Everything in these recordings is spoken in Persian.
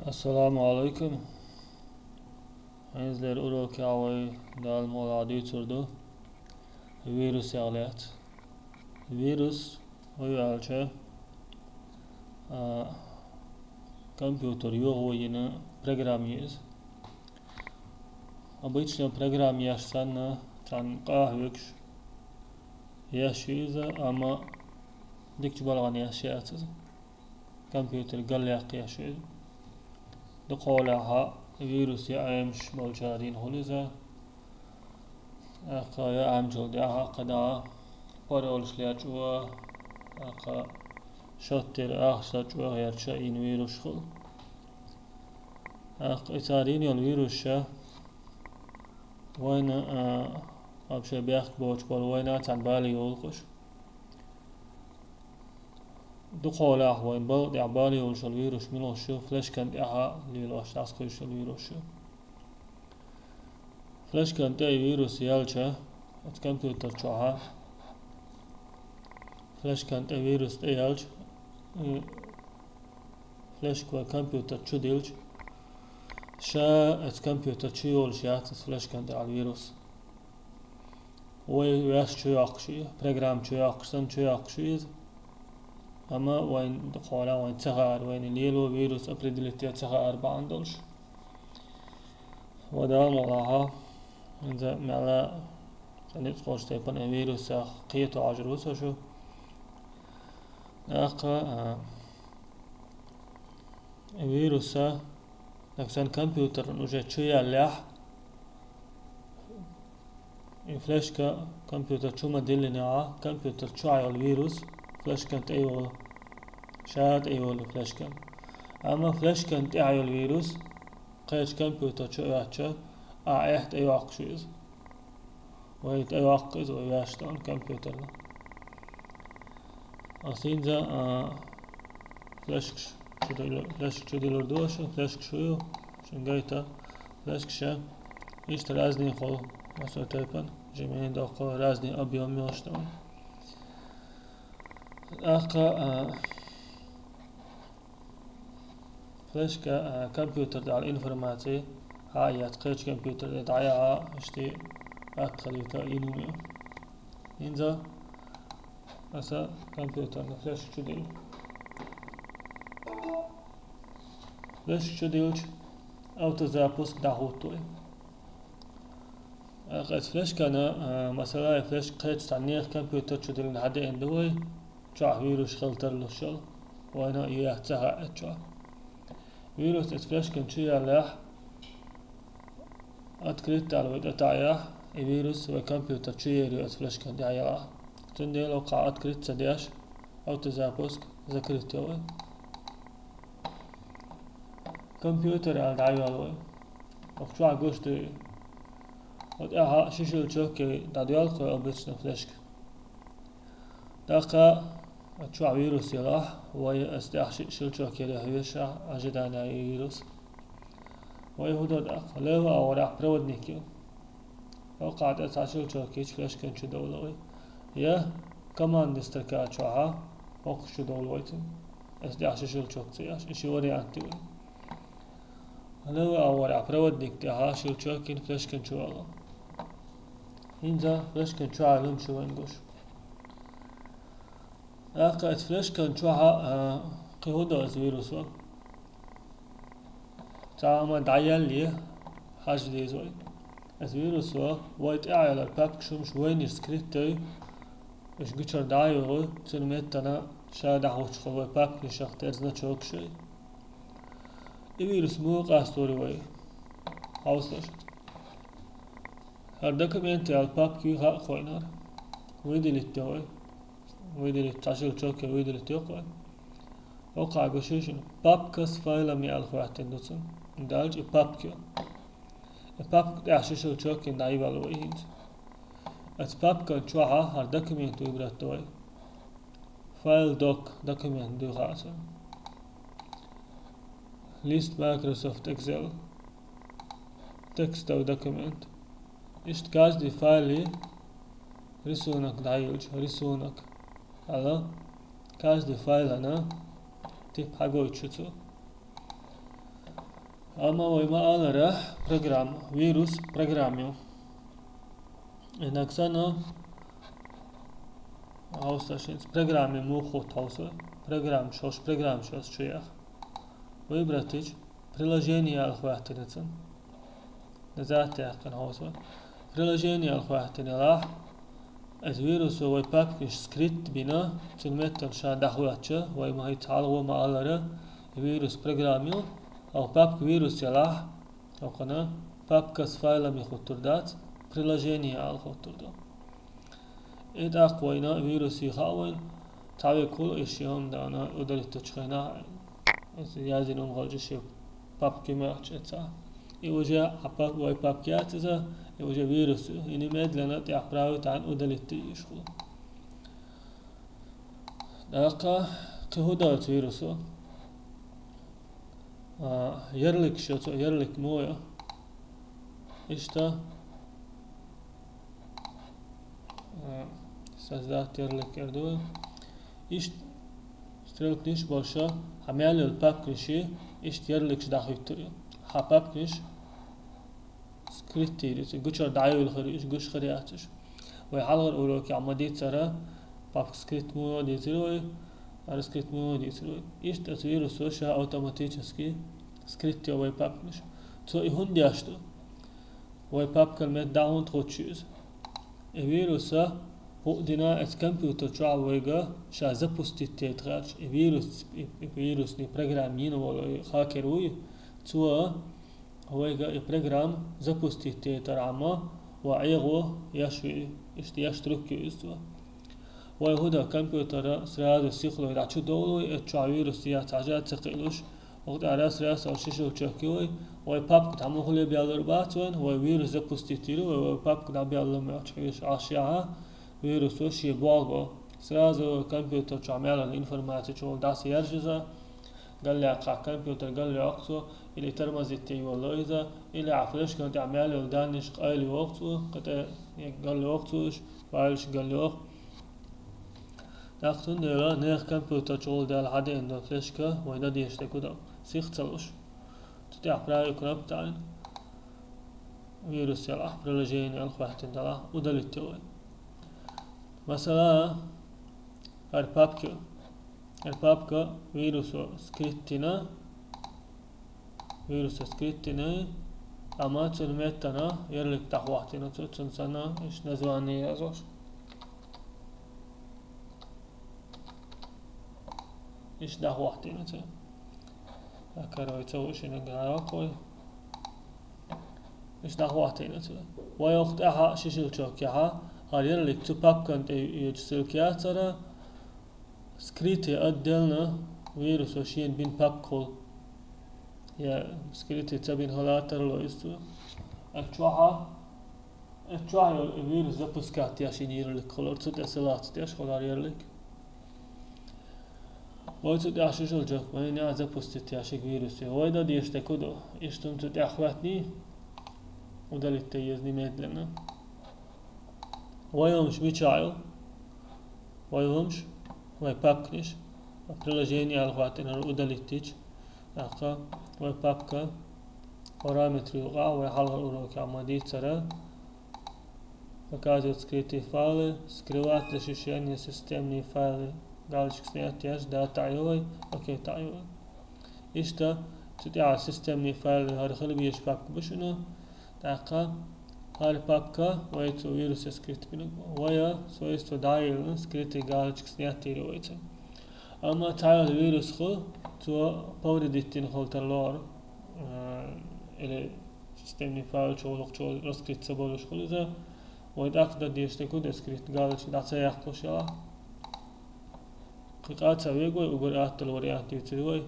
Assalamu alaikum. Henzler urok yawai dal moradi turdu. Virüs yağlayat. Virüs uyalça компьютер yoğuyunu program yiz. Обычно program yaşsan tan qahvük yaşıyız ama dikçi balğan yaşayatız. Компьютер galyak yaşıyız. دقولها فيروس يعمش بالجارين هوليزا أقا يعم جلدها قدا بارولش ليجوا أقا شتر شجوا يرشا إن فيروس خل أقا إتارين يل فيروس وين أبشر بيخ بوش بال وين عن بالي يولقش دقولها وين بال بالي يولش الفيروس ملوشو فلاش كان دعها ليلوش تاسكوش الفيروس فلاش كان دعي فيروس يالشا الكمبيوتر شوها فلاش كان دعي فيروس يالش فلاش كوا كمبيوتر شديلش شا الكمبيوتر شيولش ياتس فلاش كان دعي الفيروس ويش شو يقشي برنامج شو يقشن شو يقشيز أما وين دخولا وين تغار وين ليلو فيروس أبريدلتي تغار باندولش ودا مراها إذا معلا خليت خوش تيبان فيروس قيتو عجروس شو أقا فيروس نفسان كمبيوتر نوجد شو يالح فلاش كمبيوتر شو مدلنا كمبيوتر شو عيال فيروس فلاش كانت أيوة شاد أيوة فلاش كان أما فلاش كانت أيوة الفيروس قيش كمبيوتر شو ياتشا أعيحت أيوة عقشيز وهيت أيوة عقز وياشتان كمبيوتر أصين ذا فلاش شو دلوردوش فلاش شو شنجايتا فلاش شا إيش رازني خو مثلا تايبان جميعين دقة رازني أبيض ميوشتان أقا فلاش كمبيوتر على الإنفورماتي هاي قيش كمبيوتر دعيا اشتي أقليتا إنومي إنزا أسا كمبيوتر فلاش شديل فلاش شديلش أوتو زابوسك داهوتوي قيس فلاش كان مثلا فلاش قيش تعنيخ كمبيوتر شديل نحدي اندوي شاع فيروس خلطر للشل وانا يحتها اتشا فيروس اتفلاش كان شي يلاح اتكريت على ود اتعيا فيروس وكمبيوتر شي يريو اتفلاش كان دعيا تندي لو قاعد اتكريت سدياش او تزابوسك ذكرت يوي كمبيوتر على دعيا لوي وقشوع قوشت ودعها شيشل شوكي داديال قوي أبتشنا فلاشك داقا شو فيروس يلاح وي استيح شلشو كده هيشا أجدانا فيروس وي هدو داق لو أورا برود نيكيو أو قاعد أتع شلشو كيش فلاش كان شو دولوي يا كمان نستركا شوها وق شو دولويتن استيح شلشو كتياش إشي وري أنتيوي لو أورا برود نيكتها شلشو كين فلاش كان شو الله إنزا فلاش كان شو علم شو انقوش أقعد فلاش كان شوها قهودا از فيروسو تعامل دعيال ليه حاج ديزوي از فيروسو وايت اعيال الباب كشومش وين يسكريتي اش قشر دعيو تلميتنا شادع وش خوا باب نشاق ترزنا تشوك شي الفيروس مو قاستوري وي هاوسلش هر دوكمنت الباب كي خا خوينار ويدي للتوي ويدي للتعشيل تشوكي ويدي للتوقع وقع قشيشن بابكس فايلا مي الخواتين دوتسن دالج بابكيو بابك تعشيشل تشوكي نايبا لويهينز ات بابكا تشوها هر دوكمنت ويبراتوي فايل دوك دوكمنت دو غاسن ليست مايكروسوفت اكسل تكست او دوكمنت اشت كاش دي فايلي رسونك دايلج رسونك هذا كاش دي فايل أنا تيب حاجة يتشتو Ama oyma alara program, virüs programıyor. Enak sana Austashins programmi мухот hausa program шос чуях. Выбратить приложение алхвахтинецен. Назад яхкан hausa. Приложение алхвахтинелах. از ویروس و پاپکش سکریت بینا تلمتن شان دخواتشه و ما هی تعالوا ما علره ویروس پروگرامیو او پاپک ویروس یلاه او قنا پاپکس فایل می خطردات приложение al خطردا اد اقوینا ویروسی خاون تاوی کل اشیام دانا ادالت تشخینا از یازین غالجش پاپک میاچ اتسا ایوجا پاپ و پاپکیات ازا ایوجا ویروس اینی مدلنا تیاپراو تان ادالت یشخو داقا تهودات ویروسو yerlik şoto yerlik moya işte создать yerlik erdo iş strelk niş başa hamel papkişi iş yerlik dahiytiriyor ha papkiş script diyor güçer dayıl xariş güç xariyatış ve halgar olo ki amadit sara pap script moya diyor script moya diyor iş tasvir soşa otomatikski script ya ve papkiş تو ihun diyordu ve papkal med down trochuz virusa bu dina es computer çavega şa zapustit tetraç virus ni programin wala hacker uy tu هويجا program запустить ترعما وعيغو يشوي يشترك يسوا ويهودا كمبيوتر سراد السيخلو يدعشو دولوي اتشعويرو سيات عجات تقيلوش وقت عراس راس او شيشو تشاكيوي ويباب كت عمو خلي بيالر باتوين ويرو запустить تيرو ويباب كت عم بيالر ميوتشعيش عشيعها ويروس وشي بواغو سرازو كمبيوتر تعمل الانفورماتيك شغل داسي يرجزا قال لي على الكمبيوتر قال لي اقصو اللي ترمزت تي والله اذا اللي عفلش كنت عمال ودانش قال لي وقته قال لي وقتوش فايلش قال لي وقت ناختون ديلا نيخ كمبيوتر شغل ديال حدا عنده فلاشكا ويدا ديشتا كدا سيخ تلوش تتعب رايك نبتعين فيروس يلا برلجين الخواتين دلا ودلتوي مثلا البابكا فيروس سكريتنا اما تلمتنا يرلك تحواتنا تنسنا ايش نزواني ازوش ايش دحواتنا تي اكرو يتوش نغاراكوي ايش دحواتنا تي ويوقت اها شيشل تشوكيها هل يرلك تبابكا يجسلكياتنا سكريتي أدلنا فيروس وشين بين بابكول يا سكريتي تبين هلاتر لو يستو اتشوها الفيروس زبسكات ياشين يرلك خلور تد اسلات تياش خلار يرلك ويتد ياشي شلجك وين يا زبست ياشك فيروس ويدا ديشتكودو اشتم تد اخواتني ودلت تيزني ميدلنا ويومش بيشايل ويومش ويبابكنش приложение алхватина удалитич ака вебпапка параметрига وحلقة уроки амадит сара показывает скрытые файлы скрывать защищение системные файлы галочка снять яж да таёй окей таёй ишта تدعى системные файлы هرخل بيش بابك بشنو تاقا هر بابكا ويتو ويروس سكريت بينو ويا سويستو دايل سكريت галочка снять تيرو ويتو اما تعال الفيروس خو تو باور ديتين خلطلار الى سيستمني فايل شغل رسكريت سبولش خليزا ويداك دا ديشتكو دسكريت галочка دا سيحتوش يلا قيقات سويقو وقر احتل وريات يتسوي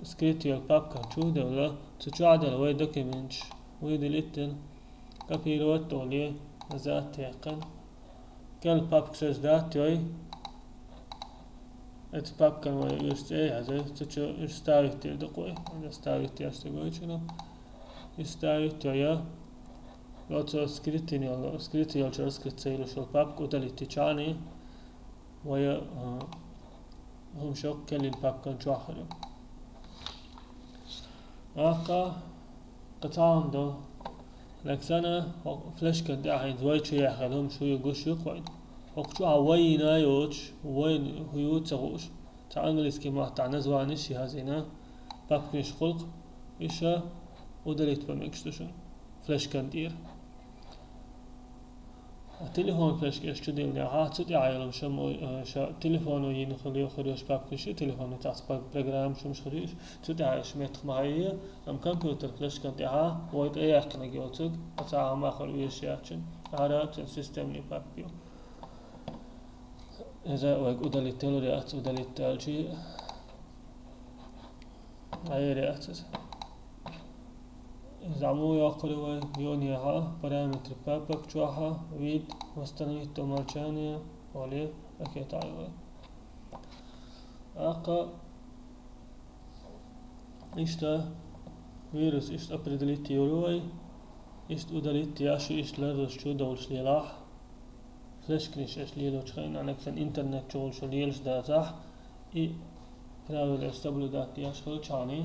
سكريت يال بابكا شو دولا تشعدل وي دوكيمنتش وي ديليتن كابيروت تولي ذات تيقن كل بابك سيز دات يوي ات بابكا وي يستي هذا تشو يستاوي دقوي يستاوي تيستقوي شنو يستاوي تيا لوتو سكريتين يلا سكريت يال شر سكريت سيلو شو بابك ودليتي تشاني ويا هم شوك كل البابكا شو آخره آقا قطعهم دو لك سنة فلاش كده عين زواج شيء يخدم شو يقوش يقوين وقتو عوين ايوش وين هيو تغوش تعانجلس كما تاع زوانش هزينا باكنش خلق إيشا ودليت بمكشتشن فلاش كندير التليفون فلاش كيش تدي من عاتد يعيرم شا تليفونه ينخليه خريش باكنش تليفونه تعصب برنامج شو مش خريش تدي عايش ميت معايا أم كمبيوتر فلاش كندير ويت أي أخنا جوتك أتاع ما خلو يشياتشن عرات السيستم نبابيو إذا ويك ودليت تلوريات ودليت تالجي عيريات زعمو يقروا يونيها بارامتر بابك جواها ويد مستنيت مرجانية ولي أكيد عيوة أقا إشتا فيروس إشتا أبردليت يوروي إشت ودليت ياشو إشت لرش شو دولش ليلاح فلاش كريش إش ليلو تخين عنك سن إنترنت شغل شو ليلش داتاح إي فراول استبلو دات ياش خلچاني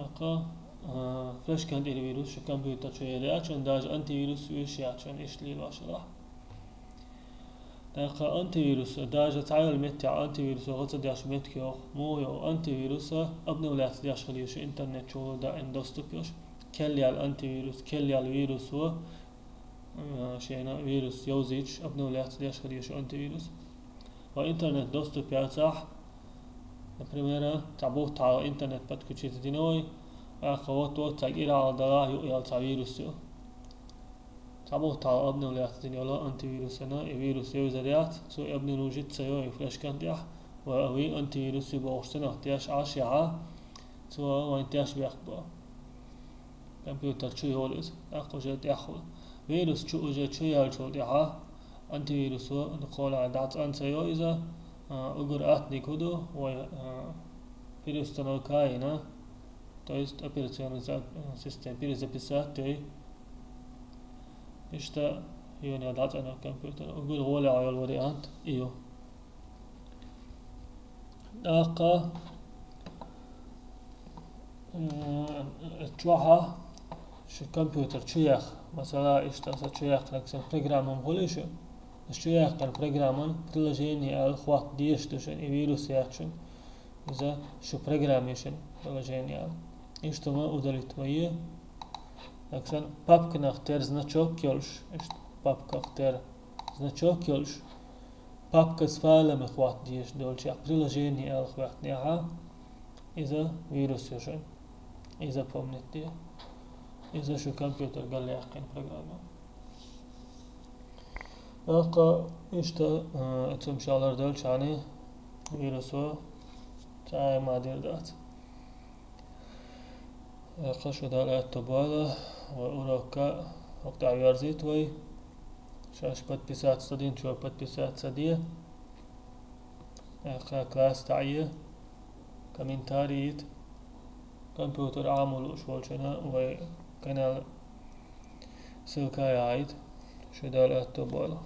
أقا فلاش كان دير فيروس شو كمبيوتر شو يلي عشان داج أنتي فيروس ويش عشان إيش لي باشلا دقة أنتي فيروس داج تعال متى أنتي فيروس غصة داش متكيو مو يو أنتي فيروس أبني ولا داش خليش إنترنت شو دا إن دوستوبيوش كلي على الأنتي فيروس كلي على الفيروس هو شينا فيروس يوزيج أبني ولا داش خليش أنتي فيروس وإنترنت دوستوبيا صح البريميرا تعبوه على إنترنت بتكوشيت دينوي قوات تغيير على دلاه يقيل فيروس تعبوه على ابن ولا دينولا أنتي فيروس أنا فيروس يوزريات سو ابن نوجد سيو فلاش كنديح وأوي أنتي فيروس يبغشتنا تياش عاشعة سو وين تياش بيخبر كمبيوتر شو يهولز أخو جت يأخذ فيروس شو جت شو يالشو ديها أنتي فيروس نقول على دات أن سيو إذا أجر أتني كده و فيروس تنوكاينا to jest operacyjny system zapисатель إشتا يعني دات أنا كمبيوتر أقول هو اللي على الواريانت إيوه أقا تروحها شو كمبيوتر شيخ مثلا إشتا شيخ لكن برنامج هوليش الشيخ كان برنامج بريلوجيني الخوات ديش تشن فيروس ياتشن إذا شو برناميشن بريلوجيني إشتا ما أدريت مية لكن بابك نختار значок يلش إشت بابك نختار значок يلش بابك سفالة مخوات ديش دولش بريلوجيني الخوات نيها إذا فيروس يشن إذا بومنت دي إذا شو كمبيوتر قال لي أحقن برنامج ألقى إشتا أتم شالر دولش عني فيروسو تعاي ما دير دات قشو دالات تبالا وأوراكا وقت عيار زيتوي شاش подписать صدين شو подписать صدية كلاس تعية كومنتاريت كمبيوتر عامل وشوال شنا وكانال سلكاي عايد شو دالات تبالا